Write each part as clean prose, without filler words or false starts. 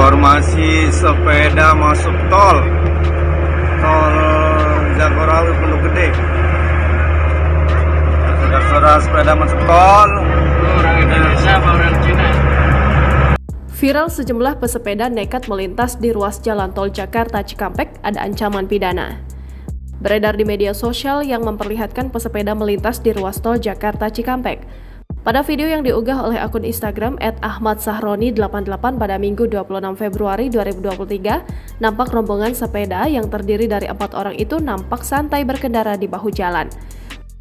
Informasi sepeda masuk tol Jagorawi Pondok Gede. Saudara sepeda masuk tol. Orang Indonesia apa orang Cina? Viral sejumlah pesepeda nekat melintas di ruas jalan tol Jakarta Cikampek ada ancaman pidana. Beredar di media sosial yang memperlihatkan pesepeda melintas di ruas tol Jakarta Cikampek. Pada video yang diunggah oleh akun Instagram @ahmadsahroni88 pada Minggu 26 Februari 2023, nampak rombongan sepeda yang terdiri dari 4 orang itu nampak santai berkendara di bahu jalan.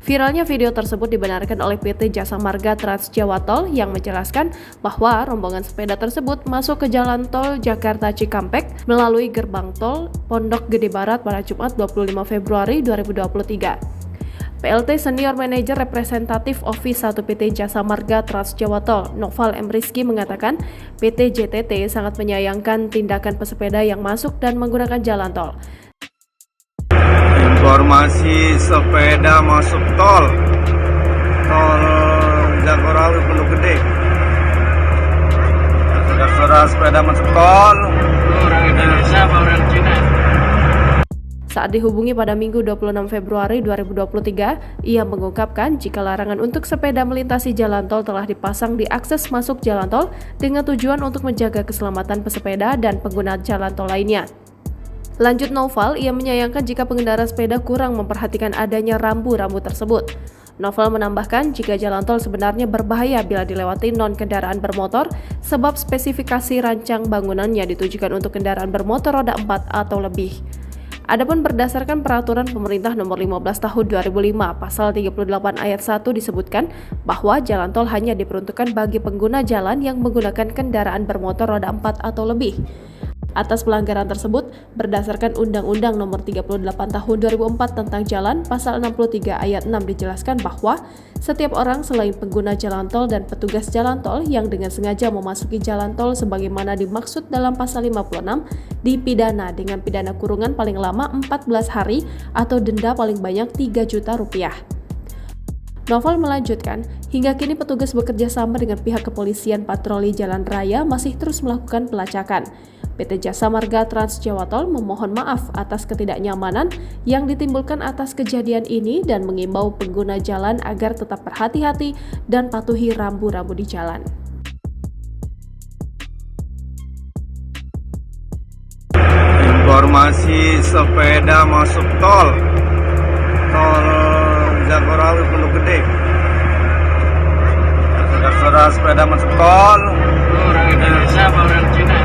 Viralnya video tersebut dibenarkan oleh PT Jasa Marga Trans Jawa Tol yang menjelaskan bahwa rombongan sepeda tersebut masuk ke jalan tol Jakarta Cikampek melalui gerbang tol Pondok Gede Barat pada Jumat 25 Februari 2023. PLT Senior Manager Representatif Office 1 PT Jasa Marga Trans Jawa Tol, Noval M. Rizky mengatakan PT JTT sangat menyayangkan tindakan pesepeda yang masuk dan menggunakan jalan tol. Informasi sepeda masuk tol Jagorawi Pondok Gede. Saudara sepeda masuk tol. Orang Indonesia apa orang Cina? Saat dihubungi pada Minggu 26 Februari 2023, ia mengungkapkan jika larangan untuk sepeda melintasi jalan tol telah dipasang di akses masuk jalan tol dengan tujuan untuk menjaga keselamatan pesepeda dan pengguna jalan tol lainnya. Lanjut Noval, ia menyayangkan jika pengendara sepeda kurang memperhatikan adanya rambu-rambu tersebut. Noval menambahkan jika jalan tol sebenarnya berbahaya bila dilewati non-kendaraan bermotor sebab spesifikasi rancang bangunannya ditujukan untuk kendaraan bermotor roda 4 atau lebih. Adapun berdasarkan peraturan pemerintah nomor 15 tahun 2005 pasal 38 ayat 1 disebutkan bahwa jalan tol hanya diperuntukkan bagi pengguna jalan yang menggunakan kendaraan bermotor roda 4 atau lebih. Atas pelanggaran tersebut, berdasarkan Undang-Undang Nomor 38 Tahun 2004 tentang Jalan, Pasal 63 Ayat 6 dijelaskan bahwa setiap orang selain pengguna jalan tol dan petugas jalan tol yang dengan sengaja memasuki jalan tol sebagaimana dimaksud dalam Pasal 56 dipidana dengan pidana kurungan paling lama 14 hari atau denda paling banyak 3 juta rupiah. Noval melanjutkan, hingga kini petugas bekerja sama dengan pihak kepolisian patroli jalan raya masih terus melakukan pelacakan. PT Jasa Marga Trans Jawa Tol memohon maaf atas ketidaknyamanan yang ditimbulkan atas kejadian ini dan mengimbau pengguna jalan agar tetap berhati-hati dan patuhi rambu-rambu di jalan. Informasi sepeda masuk tol Jagorawi Pondok Gede. Saudara sepeda masuk tol. Orang Indonesia apa orang Cina?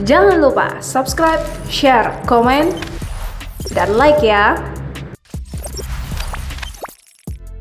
Jangan lupa subscribe, share, komen, dan like ya!